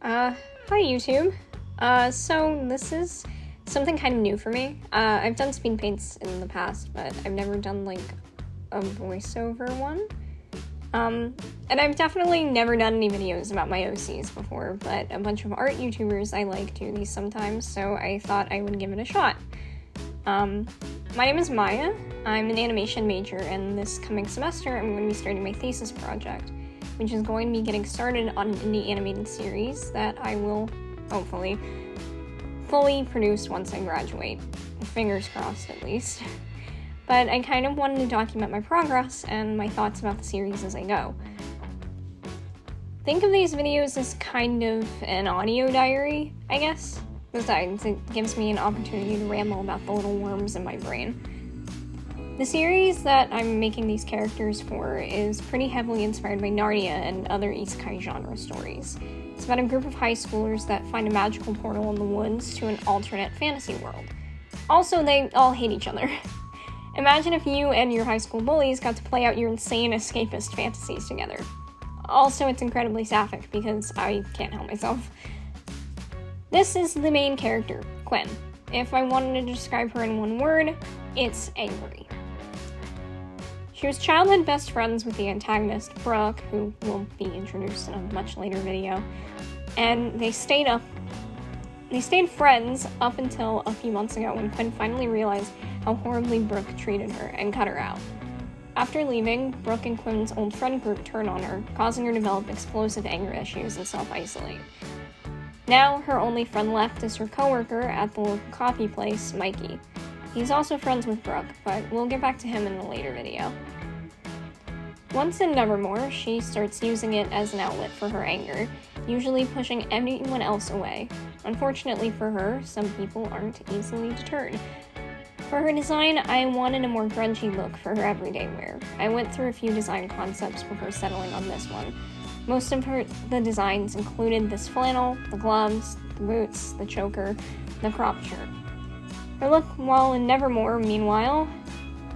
Hi YouTube. So this is something kind of new for me. I've done speed paints in the past, but I've never done, like, a voiceover one. And I've definitely never done any videos about my OCs before, but a bunch of art YouTubers I like do these sometimes, so I thought I would give it a shot. My name is Maya. I'm an animation major, and this coming semester I'm going to be starting my thesis project, which is going to be getting started on an indie animated series that I will, hopefully, fully produce once I graduate. Fingers crossed, at least. But I kind of wanted to document my progress and my thoughts about the series as I go. Think of these videos as kind of an audio diary, I guess. Besides, it gives me an opportunity to ramble about the little worms in my brain. The series that I'm making these characters for is pretty heavily inspired by Narnia and other isekai genre stories. It's about a group of high schoolers that find a magical portal in the woods to an alternate fantasy world. Also, they all hate each other. Imagine if you and your high school bullies got to play out your insane escapist fantasies together. Also, it's incredibly sapphic because I can't help myself. This is the main character, Quinn. If I wanted to describe her in one word, it's angry. She was childhood best friends with the antagonist, Brooke, who will be introduced in a much later video, and they stayed friends up until a few months ago when Quinn finally realized how horribly Brooke treated her and cut her out. After leaving, Brooke and Quinn's old friend group turned on her, causing her to develop explosive anger issues and self-isolate. Now, her only friend left is her coworker at the local coffee place, Mikey. He's also friends with Brooke, but we'll get back to him in a later video. Once in Nevermoore, she starts using it as an outlet for her anger, usually pushing anyone else away. Unfortunately for her, some people aren't easily deterred. For her design, I wanted a more grungy look for her everyday wear. I went through a few design concepts before settling on this one. Most of the designs included this flannel, the gloves, the boots, the choker, the crop shirt. Her look while in Nevermoore, meanwhile,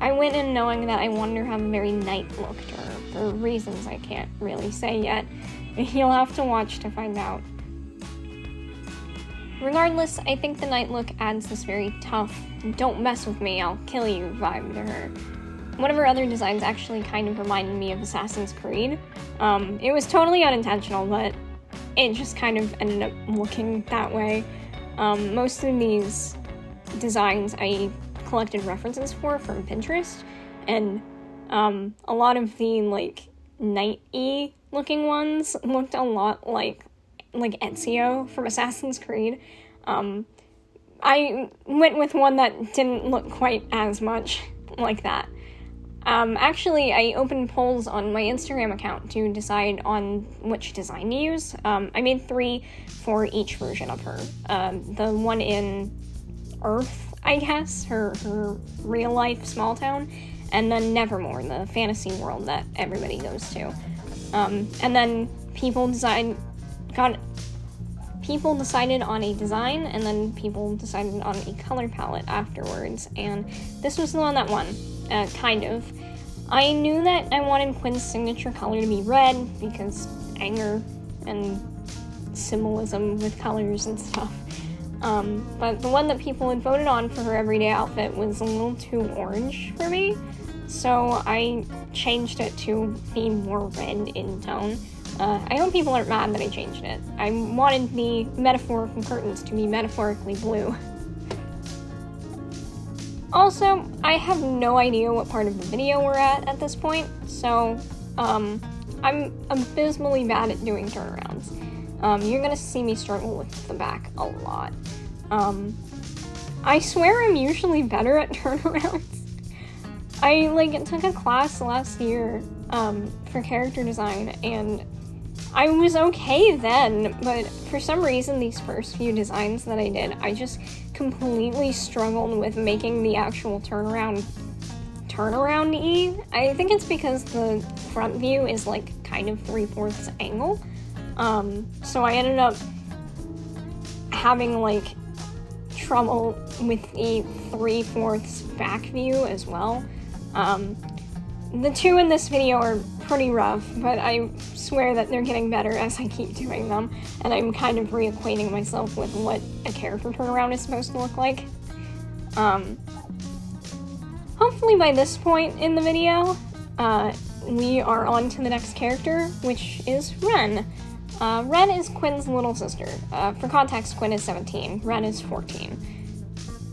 I went in knowing that I wanted her to have a very night look to her, for reasons I can't really say yet. You'll have to watch to find out. Regardless, I think the night look adds this very tough, don't mess with me, I'll kill you vibe to her. One of her other designs actually kind of reminded me of Assassin's Creed. It was totally unintentional, but it just kind of ended up looking that way. Most of these designs I collected references for from Pinterest, and a lot of the, like, night-y looking ones looked a lot like Ezio from Assassin's Creed. I went with one that didn't look quite as much like that. Actually, I opened polls on my Instagram account to decide on which design to use. I made 3 for each version of her. The one in Earth, I guess, her real-life small town, and then Nevermoore, the fantasy world that everybody goes to. And then people decided on a design, and then people decided on a color palette afterwards, and this was the one that won, kind of. I knew that I wanted Quinn's signature color to be red, because anger and symbolism with colors and stuff. But the one that people had voted on for her everyday outfit was a little too orange for me, so I changed it to be more red in tone. I hope people aren't mad that I changed it. I wanted the metaphorical curtains to be metaphorically blue. Also, I have no idea what part of the video we're at this point, so I'm abysmally bad at doing turnarounds. You're gonna see me struggle with the back a lot. I swear I'm usually better at turnarounds. I, took a class last year, for character design, and I was okay then, but for some reason these first few designs that I did, I just completely struggled with making the actual turnaround-y. I think it's because the front view is, kind of 3/4 angle. So I ended up having, trouble with the 3/4 back view as well. The two in this video are pretty rough, but I swear that they're getting better as I keep doing them, and I'm kind of reacquainting myself with what a character turnaround is supposed to look like. Hopefully by this point in the video, we are on to the next character, which is Ren. Ren is Quinn's little sister. For context, Quinn is 17, Ren is 14.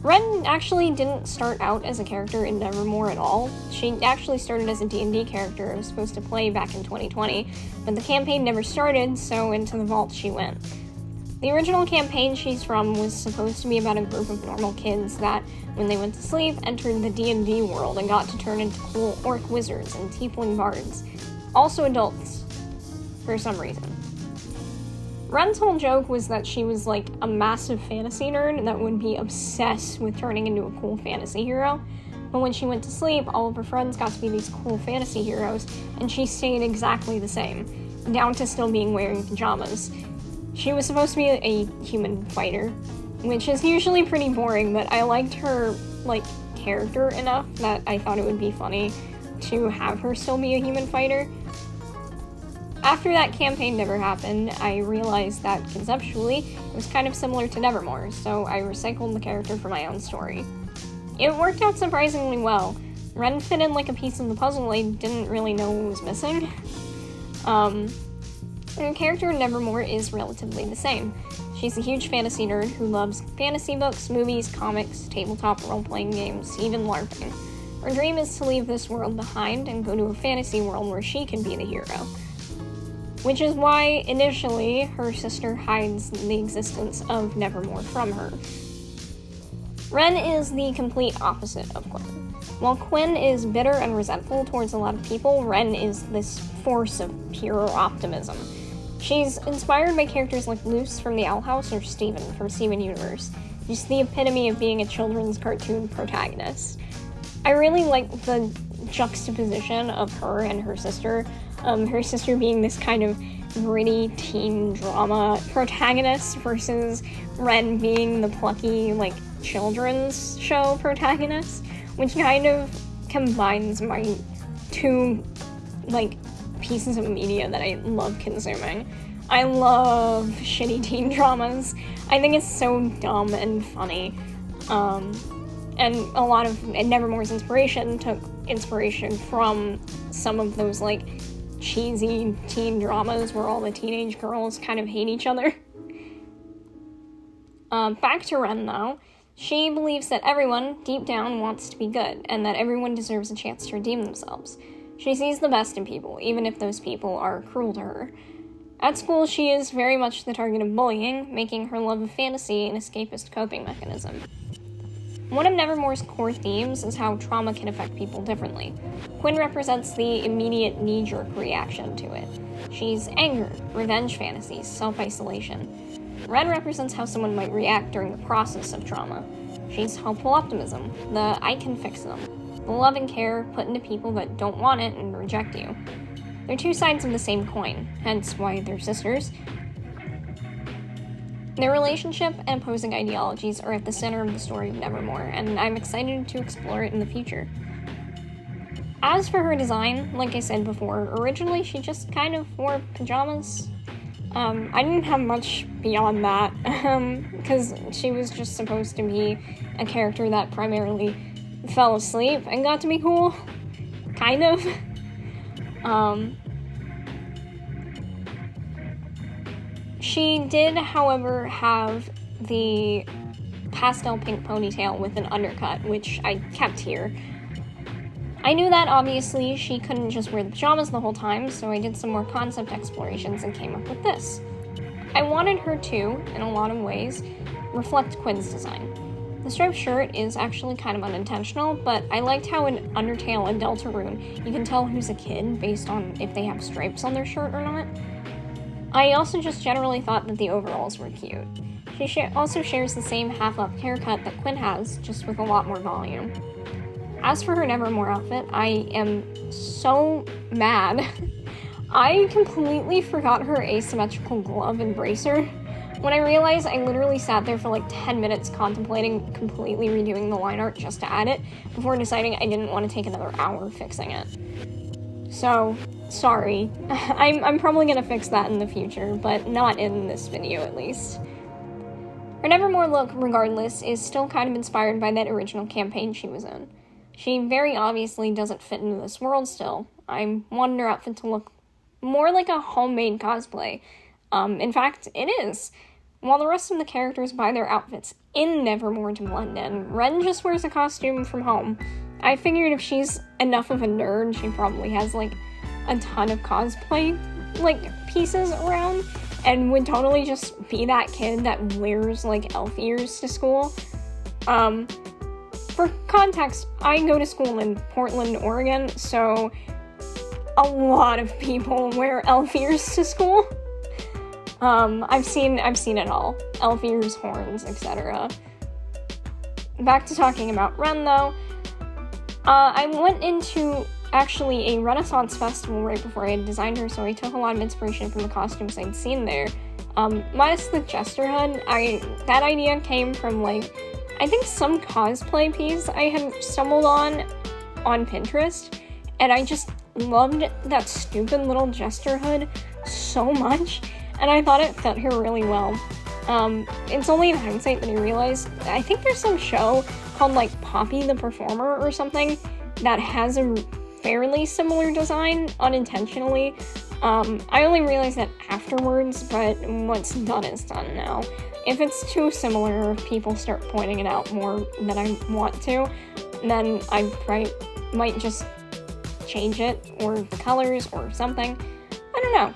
Ren actually didn't start out as a character in Nevermoore at all. She actually started as a D&D character I was supposed to play back in 2020, but the campaign never started, so into the vault she went. The original campaign she's from was supposed to be about a group of normal kids that, when they went to sleep, entered the D&D world and got to turn into cool orc wizards and tiefling bards. Also adults, for some reason. Ren's whole joke was that she was like a massive fantasy nerd that would be obsessed with turning into a cool fantasy hero. But when she went to sleep, all of her friends got to be these cool fantasy heroes, and she stayed exactly the same, down to still being wearing pajamas. She was supposed to be a human fighter, which is usually pretty boring, but I liked her, like, character enough that I thought it would be funny to have her still be a human fighter. After that campaign never happened, I realized that conceptually it was kind of similar to Nevermoore, so I recycled the character for my own story. It worked out surprisingly well. Ren fit in like a piece of the puzzle I didn't really know was missing. Her character in Nevermoore is relatively the same. She's a huge fantasy nerd who loves fantasy books, movies, comics, tabletop role-playing games, even LARPing. Her dream is to leave this world behind and go to a fantasy world where she can be the hero. Which is why, initially, her sister hides the existence of Nevermoore from her. Ren is the complete opposite of Quinn. While Quinn is bitter and resentful towards a lot of people, Ren is this force of pure optimism. She's inspired by characters like Luce from the Owl House or Steven from Steven Universe, just the epitome of being a children's cartoon protagonist. I really like the juxtaposition of her and her sister being this kind of gritty teen drama protagonist versus Ren being the plucky, like, children's show protagonist, which kind of combines my two, like, pieces of media that I love consuming. I love shitty teen dramas. I think it's so dumb and funny. And a lot of Nevermore's inspiration took inspiration from some of those, like, cheesy teen dramas where all the teenage girls kind of hate each other. Back to Ren, though. She believes that everyone, deep down, wants to be good, and that everyone deserves a chance to redeem themselves. She sees the best in people, even if those people are cruel to her. At school, she is very much the target of bullying, making her love of fantasy an escapist coping mechanism. One of Nevermoore's core themes is how trauma can affect people differently. Quinn represents the immediate knee-jerk reaction to it. She's anger, revenge fantasies, self-isolation. Ren represents how someone might react during the process of trauma. She's hopeful optimism, the I can fix them, the love and care put into people that don't want it and reject you. They're two sides of the same coin, hence why they're sisters. Their relationship and opposing ideologies are at the center of the story of Nevermoore, and I'm excited to explore it in the future. As for her design, like I said before, originally she just kind of wore pajamas. I didn't have much beyond that, because she was just supposed to be a character that primarily fell asleep and got to be cool. Kind of. She did, however, have the pastel pink ponytail with an undercut, which I kept here. I knew that, obviously, she couldn't just wear the pajamas the whole time, so I did some more concept explorations and came up with this. I wanted her to, in a lot of ways, reflect Quinn's design. The striped shirt is actually kind of unintentional, but I liked how in Undertale and Deltarune, you can tell who's a kid based on if they have stripes on their shirt or not. I also just generally thought that the overalls were cute. She also shares the same half-up haircut that Quinn has, just with a lot more volume. As for her Nevermoore outfit, I am so mad. I completely forgot her asymmetrical glove and bracer. When I realized, I literally sat there for like 10 minutes contemplating completely redoing the line art just to add it, before deciding I didn't want to take another hour fixing it. So, Sorry. I'm probably gonna fix that in the future, but not in this video at least. Her Nevermoore look, regardless, is still kind of inspired by that original campaign she was in. She very obviously doesn't fit into this world still. I wanted her outfit to look more like a homemade cosplay. In fact, it is. While the rest of the characters buy their outfits in Nevermoore to blend in, Ren just wears a costume from home. I figured if she's enough of a nerd, she probably has, like, a ton of cosplay, like, pieces around, and would totally just be that kid that wears, like, elf ears to school. For context, I go to school in Portland, Oregon, so a lot of people wear elf ears to school. I've seen it all. Elf ears, horns, etc. Back to talking about Ren, though. I went into, actually, a Renaissance festival right before I had designed her, so I took a lot of inspiration from the costumes I'd seen there. Minus the jester hood, that idea came from, like, I think some cosplay piece I had stumbled on Pinterest, and I just loved that stupid little jester hood so much, and I thought it fit her really well. It's only in hindsight that I realized, I think there's some show called, like, Poppy the Performer or something that has a fairly similar design, unintentionally. I only realized that afterwards, but what's done is done now. If it's too similar, if people start pointing it out more than I want to, then I might just change it, or the colors, or something. I don't know.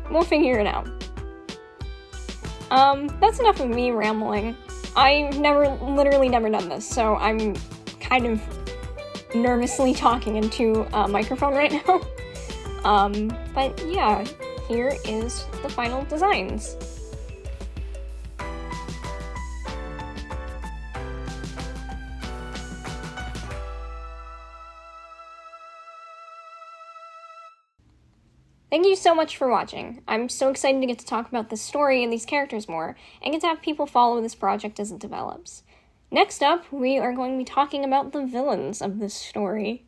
We'll figure it out. That's enough of me rambling. I've literally never done this, so I'm kind of nervously talking into a microphone right now. But yeah, here is the final designs. Thank you so much for watching. I'm so excited to get to talk about this story and these characters more, and get to have people follow this project as it develops. Next up, we are going to be talking about the villains of this story.